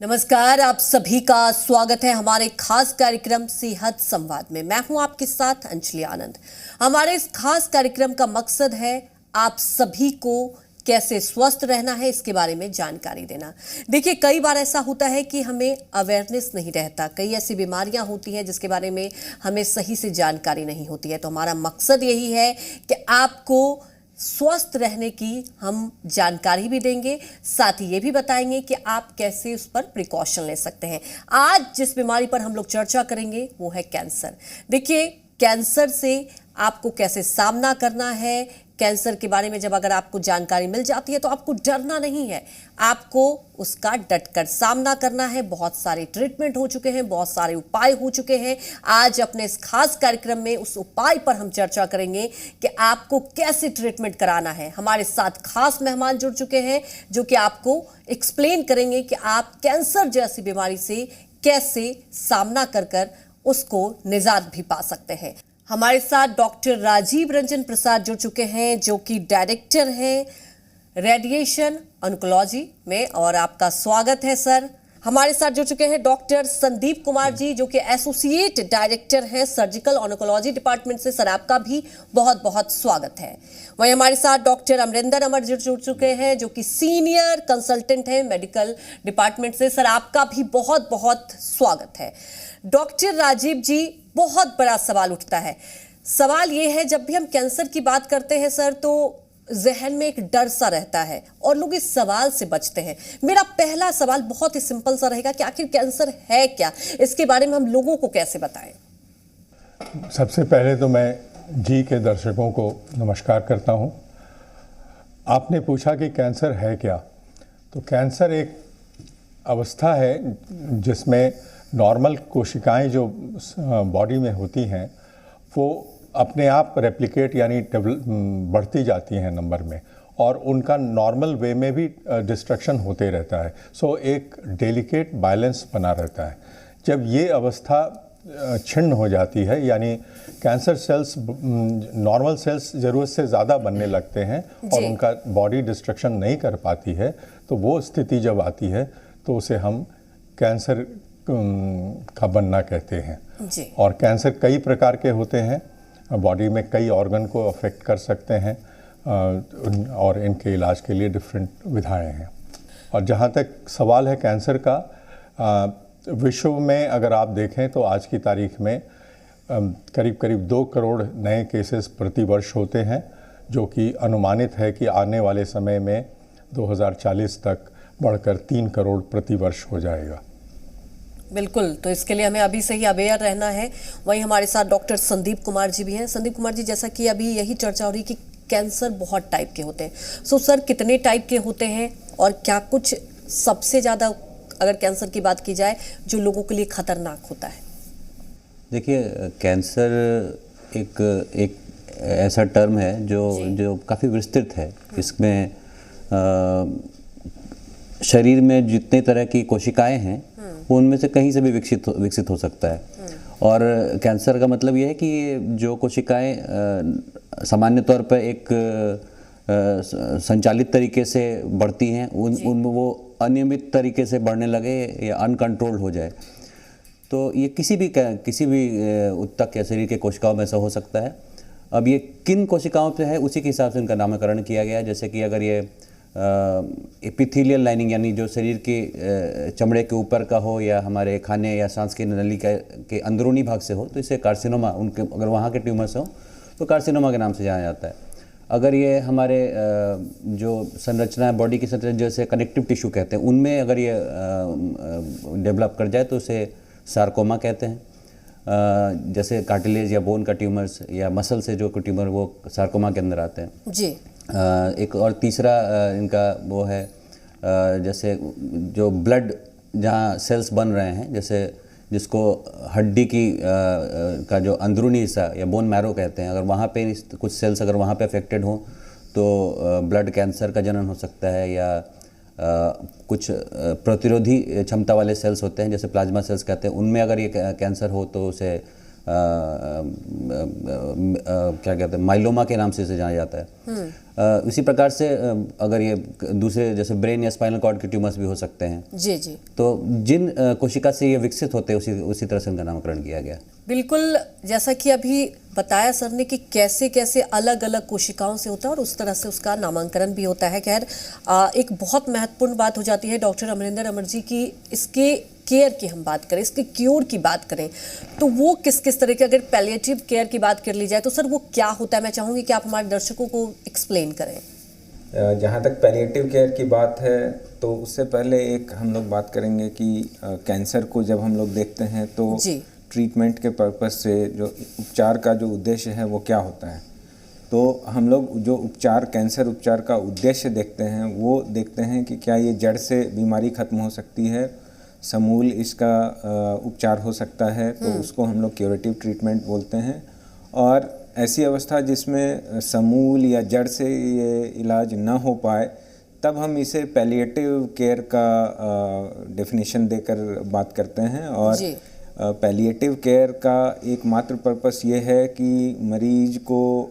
नमस्कार, आप सभी का स्वागत है हमारे खास कार्यक्रम सेहत संवाद में। मैं हूं आपके साथ अंजलि आनंद। हमारे इस खास कार्यक्रम का मकसद है आप सभी को कैसे स्वस्थ रहना है इसके बारे में जानकारी देना। देखिए, कई बार ऐसा होता है कि हमें अवेयरनेस नहीं रहता, कई ऐसी बीमारियां होती हैं जिसके बारे में हमें सही से जानकारी नहीं होती है। तो हमारा मकसद यही है कि आपको स्वस्थ रहने की हम जानकारी भी देंगे, साथ ही ये भी बताएंगे कि आप कैसे उस पर प्रिकॉशन ले सकते हैं। आज जिस बीमारी पर हम लोग चर्चा करेंगे वो है कैंसर। देखिए, कैंसर से आपको कैसे सामना करना है, कैंसर के बारे में जब अगर आपको जानकारी मिल जाती है तो आपको डरना नहीं है, आपको उसका डटकर सामना करना है। बहुत सारे ट्रीटमेंट हो चुके हैं, बहुत सारे उपाय हो चुके हैं। आज अपने इस खास कार्यक्रम में उस उपाय पर हम चर्चा करेंगे कि आपको कैसे ट्रीटमेंट कराना है। हमारे साथ खास मेहमान जुड़ चुके हैं जो कि आपको एक्सप्लेन करेंगे कि आप कैंसर जैसी बीमारी से कैसे सामना कर उसको निजात भी पा सकते हैं। हमारे साथ डॉक्टर राजीव रंजन प्रसाद जुड़ चुके हैं जो कि डायरेक्टर हैं रेडिएशन ऑन्कोलॉजी में, और आपका स्वागत है सर। हमारे साथ जुड़ चुके हैं डॉक्टर संदीप कुमार जी जो कि एसोसिएट डायरेक्टर हैं सर्जिकल ऑन्कोलॉजी डिपार्टमेंट से। सर, आपका भी बहुत बहुत स्वागत है। वहीं हमारे साथ डॉक्टर अमरिंदर अमर जुड़ चुके हैं जो कि सीनियर कंसल्टेंट हैं मेडिकल डिपार्टमेंट से। सर, आपका भी बहुत बहुत स्वागत है। डॉक्टर राजीव जी, बहुत बड़ा सवाल उठता है। सवाल ये है, जब भी हम कैंसर की बात करते हैं सर, तो जहन में एक डर सा रहता है और लोग इस सवाल से बचते हैं। मेरा पहला सवाल बहुत ही सिंपल सा रहेगा कि आखिर कैंसर है क्या, इसके बारे में हम लोगों को कैसे बताएं। सबसे पहले तो मैं जी के दर्शकों को नमस्कार करता हूं। आपने पूछा कि कैंसर है क्या, तो कैंसर एक अवस्था है जिसमें नॉर्मल कोशिकाएं जो बॉडी में होती हैं वो अपने आप रेप्लिकेट यानी बढ़ती जाती हैं नंबर में, और उनका नॉर्मल वे में भी डिस्ट्रक्शन होते रहता है। सो एक डेलिकेट बैलेंस बना रहता है। जब ये अवस्था छिन्न हो जाती है, यानी कैंसर सेल्स नॉर्मल सेल्स ज़रूरत से ज़्यादा बनने लगते हैं और उनका बॉडी डिस्ट्रक्शन नहीं कर पाती है, तो वो स्थिति जब आती है तो उसे हम कैंसर का बनना कहते हैं जी। और कैंसर कई प्रकार के होते हैं, बॉडी में कई ऑर्गन को अफेक्ट कर सकते हैं और इनके इलाज के लिए डिफरेंट विधाएं हैं। और जहाँ तक सवाल है कैंसर का, विश्व में अगर आप देखें तो आज की तारीख में करीब करीब 2 करोड़ नए केसेस प्रति वर्ष होते हैं, जो कि अनुमानित है कि आने वाले समय में 2040 तक बढ़कर 3 करोड़ प्रति वर्ष हो जाएगा। बिल्कुल, तो इसके लिए हमें अभी से ही अवेयर रहना है। वहीं हमारे साथ डॉक्टर संदीप कुमार जी भी हैं। संदीप कुमार जी, जैसा कि अभी यही चर्चा हो रही कि कैंसर बहुत टाइप के होते हैं, सो सर कितने टाइप के होते हैं और क्या कुछ सबसे ज़्यादा अगर कैंसर की बात की जाए जो लोगों के लिए खतरनाक होता है? देखिए, कैंसर एक ऐसा टर्म है जो काफ़ी विस्तृत है। इसमें शरीर में जितने तरह की कोशिकाएं हैं उनमें से कहीं से भी विकसित हो सकता है। और कैंसर का मतलब ये है कि जो कोशिकाएं सामान्य तौर पर एक संचालित तरीके से बढ़ती हैं उन वो अनियमित तरीके से बढ़ने लगे या अनकंट्रोल्ड हो जाए, तो ये किसी भी ऊतक या शरीर के कोशिकाओं में ऐसा हो सकता है। अब ये किन कोशिकाओं पे है उसी के हिसाब से इनका नामकरण किया गया है। जैसे कि अगर ये एपिथेलियल लाइनिंग यानी जो शरीर के चमड़े के ऊपर का हो या हमारे खाने या सांस की नली के अंदरूनी भाग से हो तो इसे कार्सिनोमा, उनके अगर वहाँ के ट्यूमर से हो तो कार्सिनोमा के नाम से जाना जाता है। अगर ये हमारे जो संरचना है, बॉडी की संरचना जैसे कनेक्टिव टिश्यू कहते हैं, उनमें अगर ये डेवलप कर जाए तो उसे सार्कोमा कहते हैं। जैसे कार्टिलेज या बोन का ट्यूमर्स या मसल से जो ट्यूमर वो सार्कोमा के अंदर आते हैं जी। एक और तीसरा इनका वो है जैसे जो ब्लड जहाँ सेल्स बन रहे हैं, जैसे जिसको हड्डी की का जो अंदरूनी हिस्सा या बोन मैरो कहते हैं, अगर वहाँ पे कुछ सेल्स अगर वहाँ पे अफेक्टेड हों तो ब्लड कैंसर का जनन हो सकता है। या कुछ प्रतिरोधी क्षमता वाले सेल्स होते हैं जैसे प्लाज्मा सेल्स कहते हैं, उनमें अगर ये कैंसर हो तो उसे क्या कहते हैं, माइलोमा के नाम से इसे जाना जाता है। इसी प्रकार से अगर ये दूसरे जैसे ब्रेन या स्पाइनल कॉर्ड के ट्यूमर्स भी हो सकते हैं। जी जी। तो जिन कोशिका से ये विकसित होते हैं उसी तरह से उनका नामकरण किया गया। बिल्कुल, जैसा कि अभी बताया सर ने कि कैसे कैसे अलग अलग कोशिकाओं से होता है और उस तरह से उसका नामांकन भी होता है। खैर, एक बहुत महत्वपूर्ण बात हो जाती है डॉक्टर अमरिंदर अमर जी की, इसके केयर की हम बात करें, इसके क्योर की बात करें, तो वो किस किस तरह के, अगर पैलिएटिव केयर की बात कर ली जाए तो सर वो क्या होता है? मैं चाहूँगी कि आप हमारे दर्शकों को एक्सप्लेन करें। जहाँ तक पैलिएटिव केयर की बात है तो उससे पहले एक हम लोग बात करेंगे कि कैंसर को जब हम लोग देखते हैं तो जी। ट्रीटमेंट के पर्पस से जो उपचार का जो उद्देश्य है वो क्या होता है। तो हम लोग जो कैंसर उपचार का उद्देश्य देखते हैं वो देखते हैं कि क्या ये जड़ से बीमारी खत्म हो सकती है, समूल इसका उपचार हो सकता है, तो उसको हम लोग क्यूरेटिव ट्रीटमेंट बोलते हैं। और ऐसी अवस्था जिसमें समूल या जड़ से ये इलाज ना हो पाए तब हम इसे पैलिएटिव केयर का डेफिनेशन देकर बात करते हैं। और पैलिएटिव केयर का एकमात्र पर्पस ये है कि मरीज को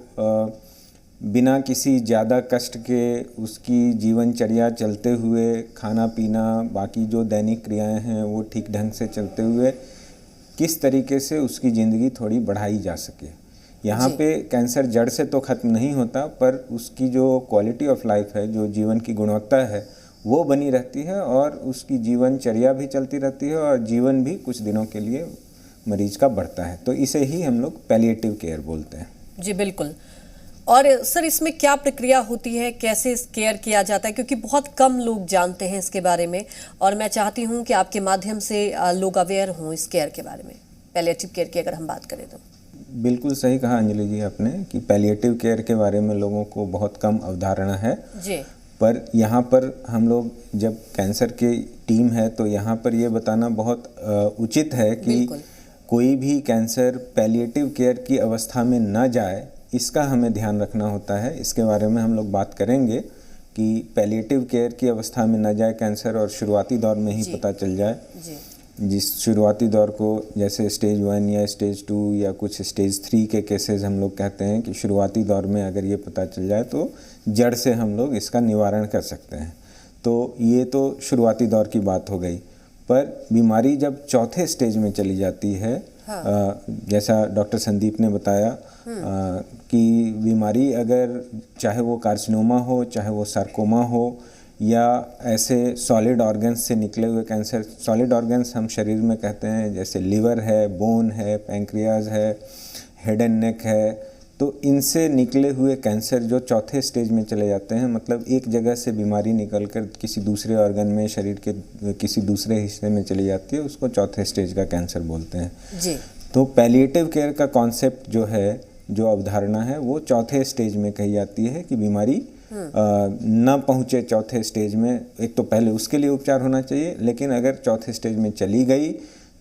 बिना किसी ज़्यादा कष्ट के उसकी जीवनचर्या चलते हुए, खाना पीना, बाकी जो दैनिक क्रियाएं हैं वो ठीक ढंग से चलते हुए किस तरीके से उसकी ज़िंदगी थोड़ी बढ़ाई जा सके। यहाँ पे कैंसर जड़ से तो ख़त्म नहीं होता, पर उसकी जो क्वालिटी ऑफ लाइफ है, जो जीवन की गुणवत्ता है, वो बनी रहती है और उसकी जीवनचर्या भी चलती रहती है और जीवन भी कुछ दिनों के लिए मरीज का बढ़ता है। तो इसे ही हम लोग पैलिएटिव केयर बोलते हैं। जी बिल्कुल। और सर इसमें क्या प्रक्रिया होती है, कैसे केयर किया जाता है, क्योंकि बहुत कम लोग जानते हैं इसके बारे में और मैं चाहती हूँ कि आपके माध्यम से लोग अवेयर हों इस केयर के बारे में, पैलिएटिव केयर की अगर हम बात करें तो। बिल्कुल सही कहा अंजलि जी आपने कि पैलिएटिव केयर के बारे में लोगों को बहुत कम अवधारणा है जी। पर यहाँ पर हम लोग जब कैंसर की टीम है तो यहाँ पर ये बताना बहुत उचित है कि कोई भी कैंसर पैलिएटिव केयर की अवस्था में ना जाए, इसका हमें ध्यान रखना होता है। इसके बारे में हम लोग बात करेंगे कि पैलिएटिव केयर की अवस्था में ना जाए कैंसर और शुरुआती दौर में ही पता चल जाए। जिस शुरुआती दौर को जैसे स्टेज 1 या स्टेज 2 या कुछ स्टेज 3 के केसेस हम लोग कहते हैं कि शुरुआती दौर में अगर ये पता चल जाए तो जड़ से हम लोग इसका निवारण कर सकते हैं। तो ये तो शुरुआती दौर की बात हो गई। पर बीमारी जब चौथे स्टेज में चली जाती है, जैसा डॉक्टर संदीप ने बताया कि बीमारी अगर चाहे वो कार्सिनोमा हो, चाहे वो सार्कोमा हो या ऐसे सॉलिड ऑर्गन्स से निकले हुए कैंसर, सॉलिड ऑर्गन्स हम शरीर में कहते हैं जैसे लिवर है, बोन है, पैंक्रियाज है, हेड एंड नेक है, तो इनसे निकले हुए कैंसर जो चौथे स्टेज में चले जाते हैं, मतलब एक जगह से बीमारी निकलकर किसी दूसरे ऑर्गन में, शरीर के किसी दूसरे हिस्से में चली जाती है, उसको चौथे स्टेज का कैंसर बोलते हैं जी। तो पैलिएटिव केयर का कॉन्सेप्ट जो है, जो अवधारणा है, वो चौथे स्टेज में कही जाती है कि बीमारी न पहुँचे चौथे स्टेज में। एक तो पहले उसके लिए उपचार होना चाहिए, लेकिन अगर चौथे स्टेज में चली गई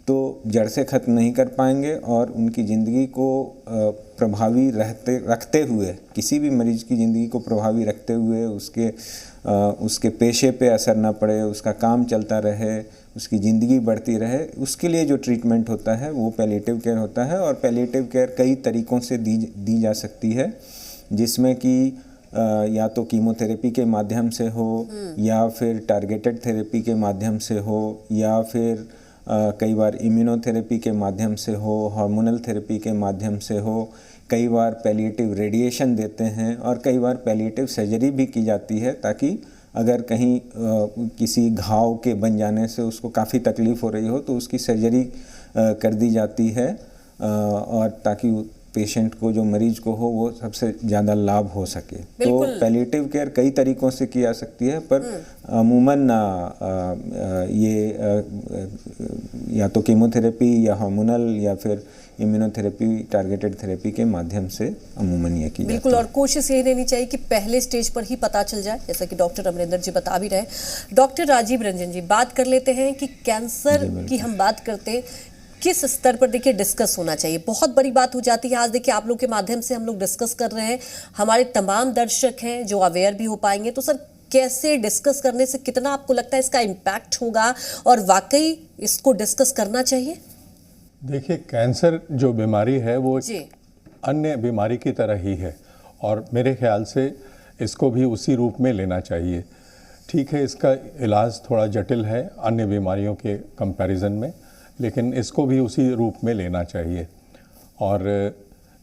तो जड़ से ख़त्म नहीं कर पाएंगे और उनकी ज़िंदगी को प्रभावी रखते हुए, किसी भी मरीज़ की ज़िंदगी को प्रभावी रखते हुए उसके पेशे पे असर ना पड़े, उसका काम चलता रहे, उसकी ज़िंदगी बढ़ती रहे, उसके लिए जो ट्रीटमेंट होता है वो पैलिएटिव केयर होता है। और पैलिएटिव केयर कई तरीक़ों से दी जा सकती है, जिसमें कि या तो कीमोथेरेपी के माध्यम से हो या फिर टारगेटेड थेरेपी के माध्यम से हो या फिर कई बार इम्यूनोथेरेपी के माध्यम से हो, हार्मोनल थेरेपी के माध्यम से हो, कई बार पैलिएटिव रेडिएशन देते हैं और कई बार पैलिएटिव सर्जरी भी की जाती है, ताकि अगर कहीं किसी घाव के बन जाने से उसको काफ़ी तकलीफ़ हो रही हो तो उसकी सर्जरी कर दी जाती है और ताकि पेशेंट को, जो मरीज को हो, वो सबसे ज़्यादा लाभ हो सके। तो पैलिएटिव केयर कई तरीक़ों से की जा सकती है, पर अमूमन ये या तो कीमोथेरेपी या हार्मोनल या फिर इम्यूनोथेरेपी, टारगेटेड थेरेपी के माध्यम से अमूमन ये की बिल्कुल। और कोशिश यही रहनी चाहिए कि पहले स्टेज पर ही पता चल जाए, जैसा कि डॉक्टर अमरिंदर जी बता भी रहे। डॉक्टर राजीव रंजन जी, बात कर लेते हैं कि कैंसर की हम बात करते किस स्तर पर देखिए डिस्कस होना चाहिए। बहुत बड़ी बात हो जाती है। आज देखिए आप लोग के माध्यम से हम लोग डिस्कस कर रहे हैं, हमारे तमाम दर्शक हैं जो अवेयर भी हो पाएंगे। तो सर कैसे डिस्कस करने से कितना आपको लगता है इसका इम्पैक्ट होगा और वाकई इसको डिस्कस करना चाहिए? देखिए, कैंसर जो बीमारी है वो जी। अन्य बीमारी की तरह ही है और मेरे ख्याल से इसको भी उसी रूप में लेना चाहिए। ठीक है, इसका इलाज थोड़ा जटिल है अन्य बीमारियों के कंपैरिजन में, लेकिन इसको भी उसी रूप में लेना चाहिए। और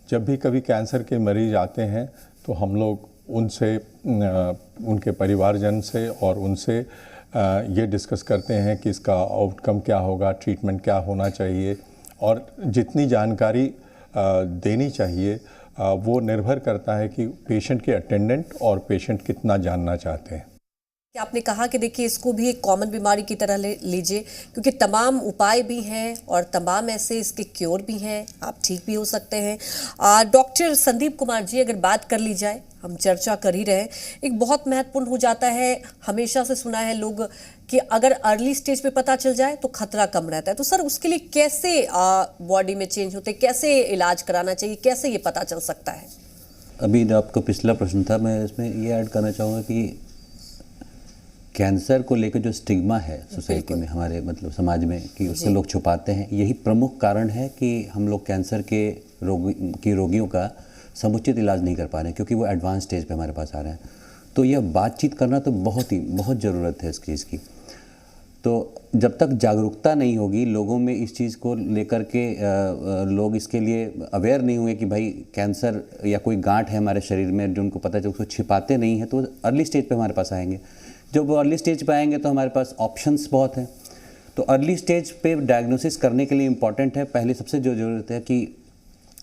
जब भी कभी कैंसर के मरीज आते हैं तो हम लोग उनसे उनके परिवारजन से और उनसे ये डिस्कस करते हैं कि इसका आउटकम क्या होगा, ट्रीटमेंट क्या होना चाहिए, और जितनी जानकारी देनी चाहिए वो निर्भर करता है कि पेशेंट के अटेंडेंट और पेशेंट कितना जानना चाहते हैं। कि आपने कहा कि देखिए इसको भी एक कॉमन बीमारी की तरह लीजिए, क्योंकि तमाम उपाय भी हैं और तमाम ऐसे इसके क्योर भी हैं, आप ठीक भी हो सकते हैं। डॉक्टर संदीप कुमार जी, अगर बात कर ली जाए, हम चर्चा कर ही रहे, एक बहुत महत्वपूर्ण हो जाता है, हमेशा से सुना है लोग कि अगर अर्ली स्टेज पे पता चल जाए तो खतरा कम रहता है। तो सर उसके लिए कैसे बॉडी में चेंज होते, कैसे इलाज कराना चाहिए, कैसे ये पता चल सकता है? अभी आपका पिछला प्रश्न था, मैं इसमें ये ऐड करना चाहूँगा कि कैंसर को लेकर जो स्टिग्मा है सोसाइटी में, हमारे मतलब समाज में, कि उसको लोग छुपाते हैं, यही प्रमुख कारण है कि हम लोग कैंसर के रोगियों का समुचित इलाज नहीं कर पा रहे हैं, क्योंकि वो एडवांस स्टेज पे हमारे पास आ रहे हैं। तो यह बातचीत करना तो बहुत ज़रूरत है इस चीज़ की। तो जब तक जागरूकता नहीं होगी लोगों में इस चीज़ को लेकर के, लोग इसके लिए अवेयर नहीं हुए कि भाई कैंसर या कोई गांठ है हमारे शरीर में जो उनको पता है, जो उसको छिपाते नहीं है, तो अर्ली स्टेज पे हमारे पास आएंगे। जब वो अर्ली स्टेज पे आएंगे तो हमारे पास ऑप्शंस बहुत हैं। तो अर्ली स्टेज पे डायग्नोसिस करने के लिए इम्पॉर्टेंट है, पहले सबसे जो ज़रूरत है कि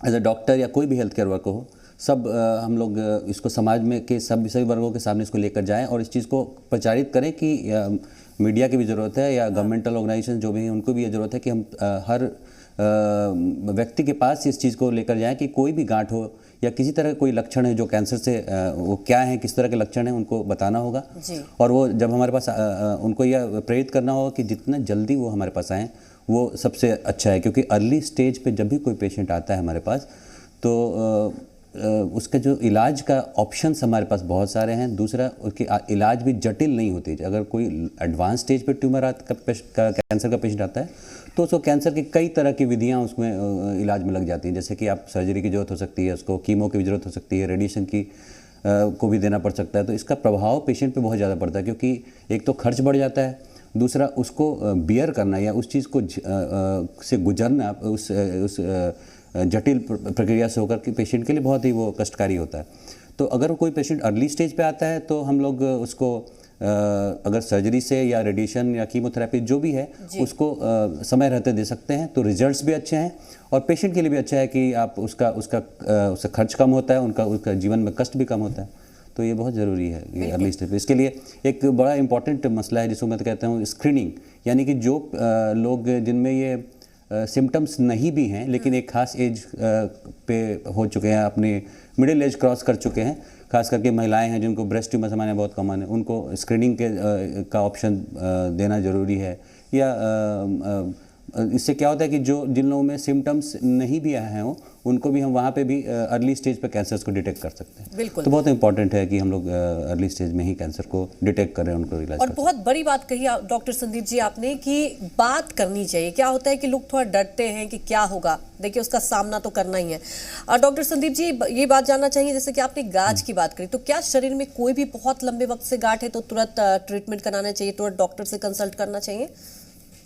एज अ डॉक्टर या कोई भी हेल्थ केयर वर्कर हो, सब हम लोग इसको समाज में के सभी वर्गों के सामने इसको लेकर जाएं और इस चीज़ को प्रचारित करें कि मीडिया की भी ज़रूरत है या गवर्नमेंटल ऑर्गेनाइजेशन जो भी हैं उनको भी ये ज़रूरत है कि हम हर व्यक्ति के पास इस चीज़ को लेकर जाएं कि कोई भी गांठ हो या किसी तरह कोई लक्षण है जो कैंसर से वो क्या है, किस तरह के लक्षण हैं, उनको बताना होगा। और वो जब हमारे पास उनको यह प्रेरित करना होगा कि जितना जल्दी वो हमारे पास आएँ वो सबसे अच्छा है, क्योंकि अर्ली स्टेज पे जब भी कोई पेशेंट आता है हमारे पास तो उसका जो इलाज का ऑप्शंस हमारे पास बहुत सारे हैं। दूसरा, उसकी इलाज भी जटिल नहीं होती। अगर कोई एडवांस स्टेज पे ट्यूमर का कैंसर का पेशेंट आता है तो उसको कैंसर की कई तरह की विधियां उसमें इलाज में लग जाती हैं, जैसे कि आप सर्जरी की ज़रूरत हो सकती है, उसको कीमो की भी ज़रूरत हो सकती है, रेडिएशन की को भी देना पड़ सकता है। तो इसका प्रभाव पेशेंट पे बहुत ज़्यादा पड़ता है, क्योंकि एक तो खर्च बढ़ जाता है, दूसरा उसको बियर करना या उस चीज़ को से गुजरना उस जटिल प्रक्रिया से होकर के पेशेंट के लिए बहुत ही वो कष्टकारी होता है। तो अगर कोई पेशेंट अर्ली स्टेज पे आता है तो हम लोग उसको अगर सर्जरी से या रेडिएशन या कीमोथेरेपी जो भी है उसको समय रहते दे सकते हैं, तो रिजल्ट्स भी अच्छे हैं और पेशेंट के लिए भी अच्छा है कि आप उसका खर्च कम होता है, उसका जीवन में कष्ट भी कम होता है। तो ये बहुत ज़रूरी है ये अर्ली स्टेज पे। इसके लिए एक बड़ा इंपॉर्टेंट मसला है जिसको मैं तो कहता हूँ स्क्रीनिंग, यानी कि जो लोग जिनमें ये सिम्टम्स नहीं भी हैं लेकिन एक खास एज पे हो चुके हैं, अपने मिडिल एज क्रॉस कर चुके हैं, खास करके महिलाएं हैं जिनको ब्रेस्ट ट्यूमर हमारे बहुत कॉमन है, उनको स्क्रीनिंग का ऑप्शन देना ज़रूरी है। या इससे क्या होता है कि जिन लोगों में सिम्टम्स नहीं भी आए हैं उनको भी हम वहाँ पे भी अर्ली स्टेज पे कैंसर्स को डिटेक्ट कर सकते हैं। बिल्कुल। तो बहुत इंपॉर्टेंट है कि हम लोग अर्ली स्टेज में ही कैंसर को डिटेक्ट करें, उनको इलाज और बहुत बड़ी बात कही डॉक्टर संदीप जी आपने कि बात करनी चाहिए। क्या होता है कि लोग थोड़ा डरते हैं कि क्या होगा, देखिए उसका सामना तो करना ही है। डॉक्टर संदीप जी ये बात जानना चाहिए, जैसे कि आपने गांठ की बात करी, तो क्या शरीर में कोई भी बहुत लंबे वक्त से गांठ है तो तुरंत ट्रीटमेंट कराना चाहिए, तुरंत डॉक्टर से कंसल्ट करना चाहिए?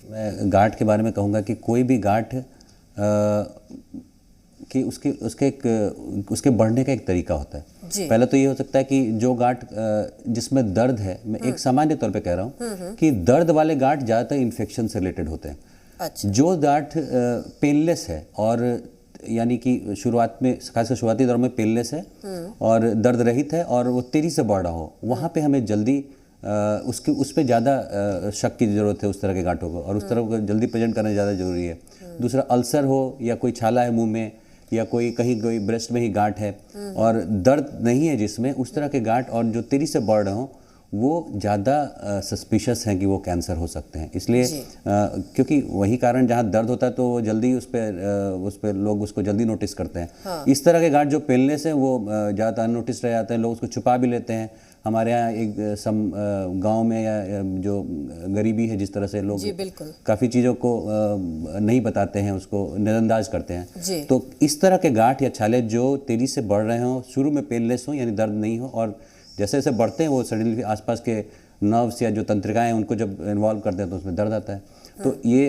मैं गांठ के बारे में कहूँगा कि कोई भी गांठ कि उसके बढ़ने का एक तरीका होता है। पहले तो ये हो सकता है कि जो गांठ जिसमें दर्द है, मैं एक सामान्य तौर पे कह रहा हूँ कि दर्द वाले गांठ ज़्यादातर इन्फेक्शन से रिलेटेड होते हैं। अच्छा। जो गांठ पेनलेस है और यानी कि शुरुआत में, खासकर शुरुआती दौर में पेनलेस है और दर्द रहित है और वो तेज़ी से बढ़ रहा हो, वहाँ पे हमें जल्दी उस पर ज़्यादा शक की ज़रूरत है उस तरह के गांठों को, और उस तरह को जल्दी प्रेजेंट करना ज़्यादा ज़रूरी है। दूसरा, अल्सर हो या कोई छाला है मुंह में या कोई कोई ब्रेस्ट में ही गांठ है और दर्द नहीं है जिसमें, उस तरह के गांठ और जो तेज़ी से बढ़ रहे हों वो ज़्यादा सस्पिशियस हैं कि वो कैंसर हो सकते हैं। इसलिए क्योंकि वही कारण जहाँ दर्द होता है तो जल्दी उस पर लोग उसको जल्दी नोटिस करते हैं। हाँ। इस तरह के गांठ जो पेलने से वो ज़्यादा अननोटिस रह जाते हैं, लोग उसको छुपा भी लेते हैं। हमारे यहाँ एक गांव में या जो गरीबी है, जिस तरह से लोग काफ़ी चीज़ों को नहीं बताते हैं, उसको नज़रअंदाज करते हैं। तो इस तरह के गांठ या छाले जो तेज़ी से बढ़ रहे हों, शुरू में पेनलेस हो यानी दर्द नहीं हो, और जैसे जैसे बढ़ते हैं वो सडनली आसपास के नर्व्स या जो तंत्रिकाएं हैं उनको जब इन्वॉल्व करते हैं तो उसमें दर्द आता है। तो ये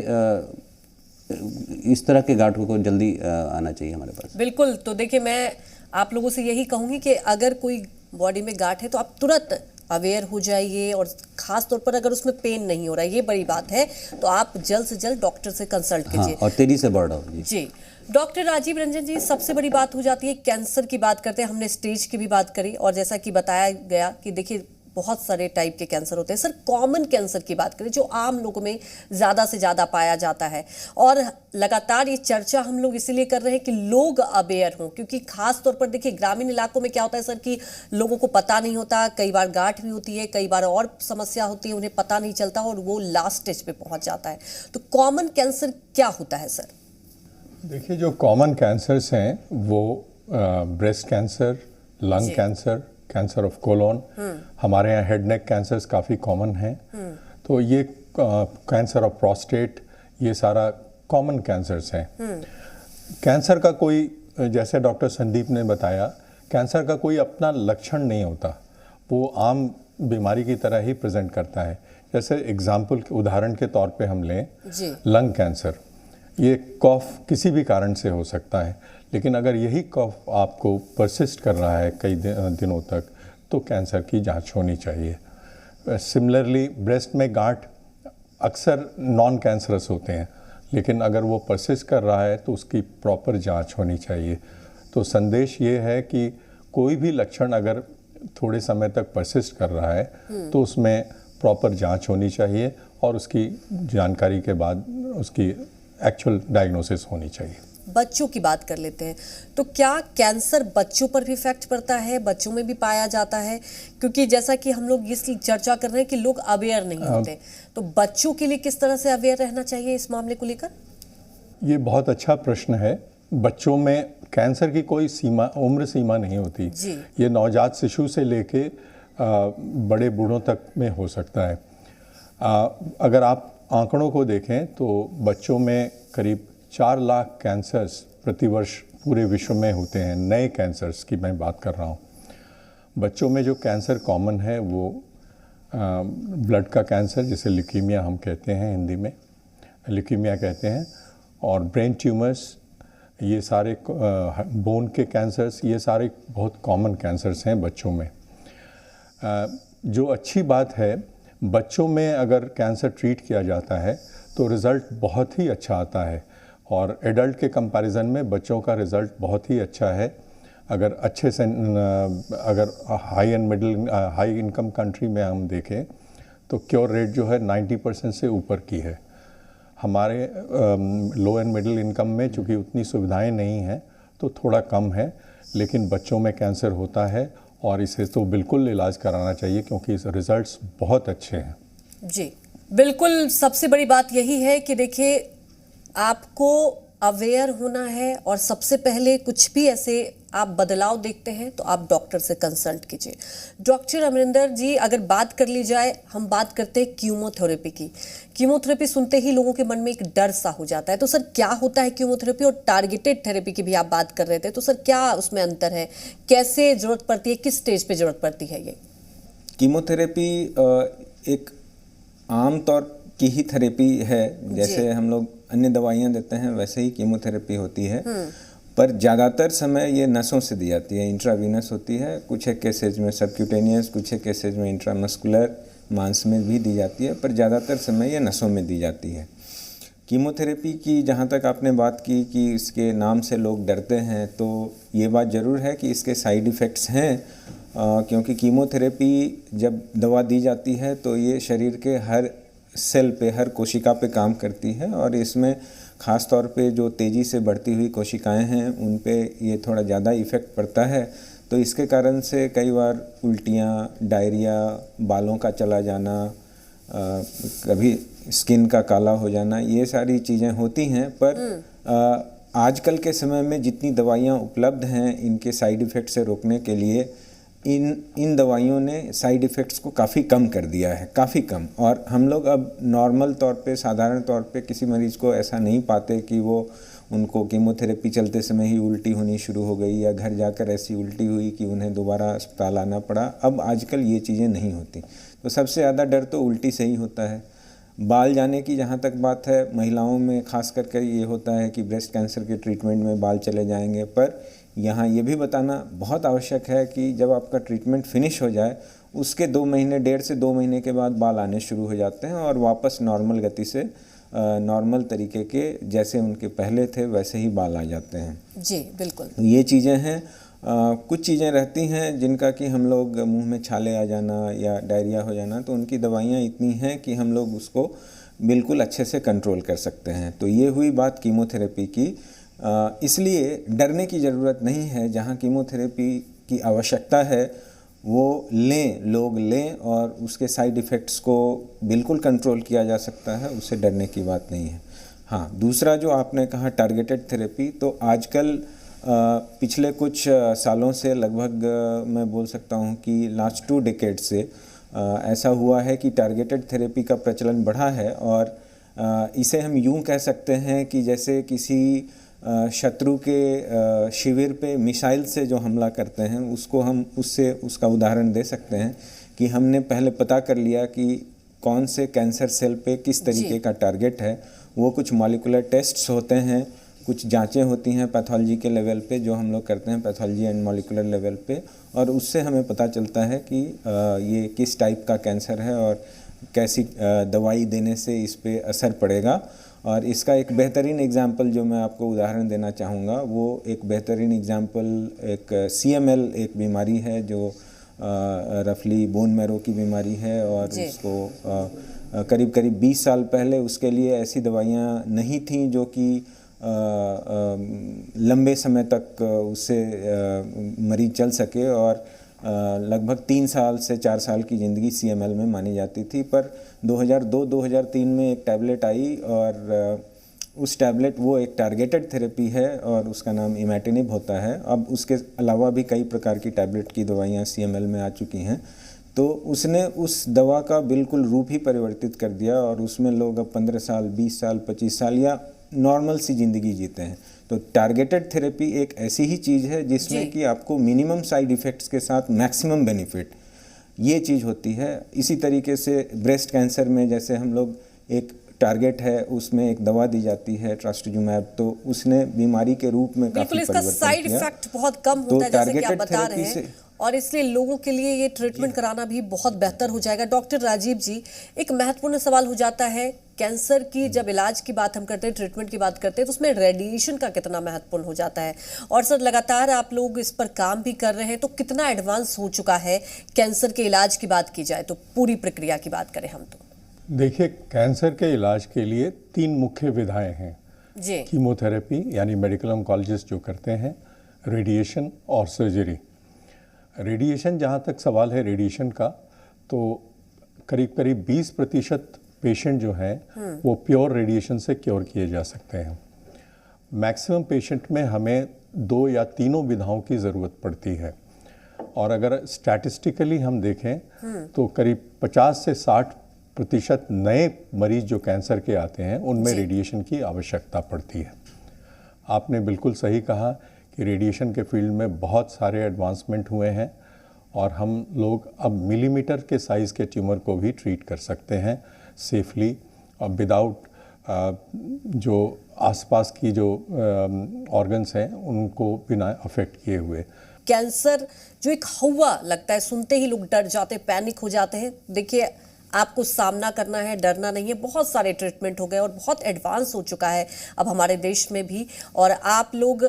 इस तरह के गांठों को जल्दी आना चाहिए हमारे पास। बिल्कुल। तो देखिए, मैं आप लोगों से यही कहूँगी कि अगर कोई बॉडी में गांठ है तो आप तुरंत अवेयर हो जाइए, और ख़ास तौर पर अगर उसमें पेन नहीं हो रहा है, ये बड़ी बात है, तो आप जल्द से जल्द डॉक्टर से कंसल्ट कीजिए। और तेज़ी से बढ़ रहा हो। जी डॉक्टर राजीव रंजन जी, सबसे बड़ी बात हो जाती है कैंसर की बात करते हैं। हमने स्टेज की भी बात करी, और जैसा कि बताया गया कि देखिए बहुत सारे टाइप के कैंसर होते हैं। सर, कॉमन कैंसर की बात करें जो आम लोगों में ज़्यादा से ज़्यादा पाया जाता है, और लगातार ये चर्चा हम लोग इसीलिए कर रहे हैं कि लोग अवेयर हों, क्योंकि खास तौर पर देखिए ग्रामीण इलाकों में क्या होता है सर कि लोगों को पता नहीं होता, कई बार गांठ भी होती है, कई बार और समस्या होती है, उन्हें पता नहीं चलता और वो लास्ट स्टेज पे पहुंच जाता है। तो कॉमन कैंसर क्या होता है सर? देखिए, जो कॉमन कैंसर्स हैं वो breast cancer, lung cancer, cancer of colon, हमारे यहाँ हेड नेक कैंसर्स काफ़ी कॉमन हैं। तो ये कैंसर ऑफ प्रोस्टेट, ये सारा कॉमन कैंसर्स हैं। कैंसर का कोई, जैसे डॉक्टर संदीप ने बताया, कैंसर का कोई अपना लक्षण नहीं होता, वो आम बीमारी की तरह ही प्रेजेंट करता है। जैसे एग्जाम्पल, उदाहरण के तौर पे हम लें लंग कैंसर, ये कॉफ किसी भी कारण से हो सकता है, लेकिन अगर यही कॉफ आपको परसिस्ट कर रहा है कई दिनों तक, तो कैंसर की जांच होनी चाहिए। सिमिलरली ब्रेस्ट में गांठ अक्सर नॉन कैंसरस होते हैं, लेकिन अगर वो परसिस्ट कर रहा है तो उसकी प्रॉपर जांच होनी चाहिए। तो संदेश ये है कि कोई भी लक्षण अगर थोड़े समय तक परसिस्ट कर रहा है तो उसमें प्रॉपर जांच होनी चाहिए, और उसकी जानकारी के बाद उसकी एक्चुअल डायग्नोसिस होनी चाहिए। बच्चों की बात कर लेते हैं, तो क्या कैंसर बच्चों पर भी इफेक्ट पड़ता है, बच्चों में भी पाया जाता है? क्योंकि जैसा कि हम लोग इसकी चर्चा कर रहे हैं कि लोग अवेयर नहीं होते, तो बच्चों के लिए किस तरह से अवेयर रहना चाहिए इस मामले को लेकर? ये बहुत अच्छा प्रश्न है। बच्चों में कैंसर की कोई सीमा, उम्र सीमा नहीं होती। ये नवजात शिशु से लेके बड़े बूढ़ों तक में हो सकता है। अगर आप आंकड़ों को देखें तो बच्चों में करीब 4 लाख कैंसर्स प्रतिवर्ष पूरे विश्व में होते हैं। नए कैंसर्स की मैं बात कर रहा हूँ। बच्चों में जो कैंसर कॉमन है वो ब्लड का कैंसर, जिसे ल्यूकीमिया हम कहते हैं, हिंदी में ल्यूकीमिया कहते हैं, और ब्रेन ट्यूमर्स, ये सारे बोन के कैंसर्स, ये सारे बहुत कॉमन कैंसर्स हैं बच्चों में। जो अच्छी बात है, बच्चों में अगर कैंसर ट्रीट किया जाता है तो रिज़ल्ट बहुत ही अच्छा आता है, और एडल्ट के कंपैरिजन में बच्चों का रिज़ल्ट बहुत ही अच्छा है। अगर अच्छे से अगर high and middle high income country में हम देखें तो क्योर रेट जो है 90% से ऊपर की है। हमारे लो एंड मिडिल इनकम में चूँकि उतनी सुविधाएं नहीं हैं तो थोड़ा कम है, लेकिन बच्चों में कैंसर होता है और इसे तो बिल्कुल इलाज कराना चाहिए क्योंकि इस रिजल्ट्स बहुत अच्छे हैं। जी बिल्कुल, सबसे बड़ी बात यही है कि देखिए आपको अवेयर होना है, और सबसे पहले कुछ भी ऐसे आप बदलाव देखते हैं तो आप डॉक्टर से कंसल्ट कीजिए। डॉक्टर अमरिंदर जी, अगर बात कर ली जाए, हम बात करते हैं कीमोथेरेपी की। कीमोथेरेपी सुनते ही लोगों के मन में एक डर सा हो जाता है, तो सर क्या होता है कीमोथेरेपी? और टारगेटेड थेरेपी की भी आप बात कर रहे थे, तो सर क्या उसमें अंतर है, कैसे जरूरत पड़ती है, किस स्टेज पे जरूरत पड़ती है? ये कीमोथेरेपी एक आम तौर की ही थेरेपी है, जैसे हम लोग अन्य दवाइयाँ देते हैं वैसे ही कीमोथेरेपी होती है, पर ज़्यादातर समय ये नसों से दी जाती है, इंट्रावीनस होती है। कुछ एक केसेज में सबक्यूटेनियस, कुछ एक केसेज में इंट्रामस्कुलर मांस में भी दी जाती है, पर ज़्यादातर समय ये नसों में दी जाती है। कीमोथेरेपी की जहाँ तक आपने बात की कि इसके नाम से लोग डरते हैं, तो ये बात ज़रूर है कि इसके साइड इफ़ेक्ट्स हैं, क्योंकि कीमोथेरेपी जब दवा दी जाती है तो ये शरीर के हर सेल पे, हर कोशिका पे काम करती है, और इसमें ख़ास तौर पे जो तेज़ी से बढ़ती हुई कोशिकाएं हैं उन पे ये थोड़ा ज़्यादा इफ़ेक्ट पड़ता है। तो इसके कारण से कई बार उल्टियाँ, डायरिया, बालों का चला जाना, कभी स्किन का काला हो जाना, ये सारी चीज़ें होती हैं। पर आजकल के समय में जितनी दवाइयाँ उपलब्ध हैं इनके साइड इफ़ेक्ट से रोकने के लिए, इन दवाइयों ने साइड इफ़ेक्ट्स को काफ़ी कम कर दिया है, काफ़ी कम। और हम लोग अब नॉर्मल तौर पे, साधारण तौर पे किसी मरीज़ को ऐसा नहीं पाते कि उनको कीमोथेरेपी चलते समय ही उल्टी होनी शुरू हो गई या घर जाकर ऐसी उल्टी हुई कि उन्हें दोबारा अस्पताल आना पड़ा। अब आजकल ये चीज़ें नहीं होती। तो सबसे ज़्यादा डर तो उल्टी से ही होता है। बाल जाने की जहाँ तक बात है, महिलाओं में खास करके ये होता है कि ब्रेस्ट कैंसर के ट्रीटमेंट में बाल चले जाएंगे। पर यहाँ ये भी बताना बहुत आवश्यक है कि जब आपका ट्रीटमेंट फिनिश हो जाए, उसके 2 महीने, 1.5 से 2 महीने के बाद बाल आने शुरू हो जाते हैं और वापस नॉर्मल गति से, नॉर्मल तरीके के जैसे उनके पहले थे वैसे ही बाल आ जाते हैं। जी बिल्कुल। ये चीज़ें हैं। कुछ चीज़ें रहती हैं जिनका कि हम लोग, मुंह में छाले आ जाना या डायरिया हो जाना, तो उनकी दवाइयाँ इतनी हैं कि हम लोग उसको बिल्कुल अच्छे से कंट्रोल कर सकते हैं। तो ये हुई बात कीमोथेरेपी की। इसलिए डरने की ज़रूरत नहीं है। जहाँ कीमोथेरेपी की आवश्यकता है वो लोग लें और उसके साइड इफ़ेक्ट्स को बिल्कुल कंट्रोल किया जा सकता है, उससे डरने की बात नहीं है। हाँ, दूसरा जो आपने कहा टारगेटेड थेरेपी, तो आजकल पिछले कुछ सालों से, लगभग मैं बोल सकता हूँ कि लास्ट 2 डेकेड से ऐसा हुआ है कि टारगेटेड थेरेपी का प्रचलन बढ़ा है। और इसे हम यूँ कह सकते हैं कि जैसे किसी शत्रु के शिविर पे मिसाइल से जो हमला करते हैं, उसको हम उसका उदाहरण दे सकते हैं कि हमने पहले पता कर लिया कि कौन से कैंसर सेल पे किस तरीके का टारगेट है। वो कुछ मॉलिक्यूलर टेस्ट्स होते हैं, कुछ जांचें होती हैं पैथोलॉजी के लेवल पे, जो हम लोग करते हैं पैथोलॉजी एंड मॉलिक्यूलर लेवल पे, और उससे हमें पता चलता है कि ये किस टाइप का कैंसर है और कैसी दवाई देने से इस पे असर पड़ेगा। और इसका एक बेहतरीन एग्जाम्पल जो मैं आपको उदाहरण देना चाहूँगा, वो एक बेहतरीन एग्जाम्पल एक CML एक बीमारी है जो रफली बोन मैरो की बीमारी है। और उसको करीब 20 साल पहले उसके लिए ऐसी दवाइयाँ नहीं थीं जो कि लंबे समय तक उससे मरीज चल सके। और लगभग 3 साल से 4 साल की ज़िंदगी CML में मानी जाती थी। पर 2002-2003 में एक टैबलेट आई और उस टैबलेट, वो एक टारगेटेड थेरेपी है और उसका नाम इमैटिनिब होता है। अब उसके अलावा भी कई प्रकार की टैबलेट की दवाइयाँ CML में आ चुकी हैं। तो उसने उस दवा का बिल्कुल रूप ही परिवर्तित कर दिया और उसमें लोग अब 15 साल, 20 साल, 25 साल या नॉर्मल सी ज़िंदगी जीते हैं। तो टारगेटेड थेरेपी एक ऐसी ही चीज़ है जिसमें कि आपको मिनिमम साइड इफ़ेक्ट्स के साथ मैक्सिमम बेनिफिट, ये चीज़ होती है। इसी तरीके से ब्रेस्ट कैंसर में जैसे हम लोग, एक टारगेट है, उसमें एक दवा दी जाती है ट्रस्टजुमैब, तो उसने बीमारी के रूप में काफ़ी परिवर्तन किया। इसका साइड इफेक्ट बहुत कम होता है, जैसे कि आप बता रहे हैं, और इसलिए लोगों के लिए ये ट्रीटमेंट कराना भी बहुत बेहतर हो जाएगा। डॉक्टर राजीव जी, एक महत्वपूर्ण सवाल हो जाता है, कैंसर की जब इलाज की बात हम करते हैं, ट्रीटमेंट की बात करते हैं, तो उसमें रेडिएशन का कितना महत्वपूर्ण हो जाता है। और सर, लगातार आप लोग इस पर काम भी कर रहे हैं, तो कितना एडवांस हो चुका है कैंसर के इलाज की बात की जाए तो, पूरी प्रक्रिया की बात करें हम तो? देखिए, कैंसर के इलाज के लिए 3 मुख्य विधाएं हैं जी। कीमोथेरेपी यानी मेडिकल ऑन्कोलॉजिस्ट जो करते हैं, रेडिएशन और सर्जरी। रेडिएशन, जहाँ तक सवाल है रेडिएशन का, तो करीब 20% पेशेंट जो हैं वो प्योर रेडिएशन से क्योर किए जा सकते हैं। मैक्सिमम पेशेंट में हमें 2 या 3 विधाओं की ज़रूरत पड़ती है। और अगर स्टैटिस्टिकली हम देखें तो करीब 50 से 60% नए मरीज जो कैंसर के आते हैं उनमें रेडिएशन की आवश्यकता पड़ती है। आपने बिल्कुल सही कहा कि रेडिएशन के फील्ड में बहुत सारे एडवांसमेंट हुए हैं और हम लोग अब मिलीमीटर के साइज़ के ट्यूमर को भी ट्रीट कर सकते हैं सेफली और विदाउट जो आसपास की जो ऑर्गन्स हैं उनको बिना अफेक्ट किए हुए। कैंसर जो एक हवा लगता है, सुनते ही लोग डर जाते, पैनिक हो जाते हैं। देखिए, आपको सामना करना है, डरना नहीं है। बहुत सारे ट्रीटमेंट हो गए और बहुत एडवांस हो चुका है अब हमारे देश में भी। और आप लोग,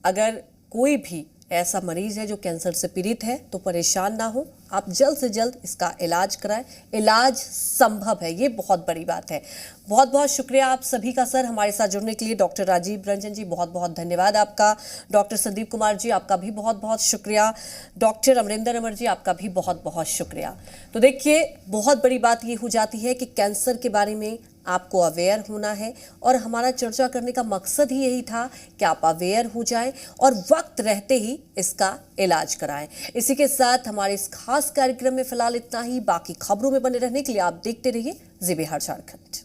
अगर कोई भी ऐसा मरीज है जो कैंसर से पीड़ित है तो परेशान ना हो, आप जल्द से जल्द इसका इलाज कराएं। इलाज संभव है, ये बहुत बड़ी बात है। बहुत बहुत शुक्रिया आप सभी का सर हमारे साथ जुड़ने के लिए। डॉक्टर राजीव रंजन जी बहुत बहुत धन्यवाद आपका। डॉक्टर संदीप कुमार जी आपका भी बहुत बहुत शुक्रिया। डॉक्टर अमरिंदर अमर जी आपका भी बहुत बहुत शुक्रिया। तो देखिए बहुत बड़ी बात ये हो जाती है कि कैंसर के बारे में आपको अवेयर होना है और हमारा चर्चा करने का मकसद ही यही था कि आप अवेयर हो जाएं और वक्त रहते ही इसका इलाज कराएं। इसी के साथ हमारे इस खास कार्यक्रम में फिलहाल इतना ही। बाकी खबरों में बने रहने के लिए आप देखते रहिए जी बिहार झारखंड।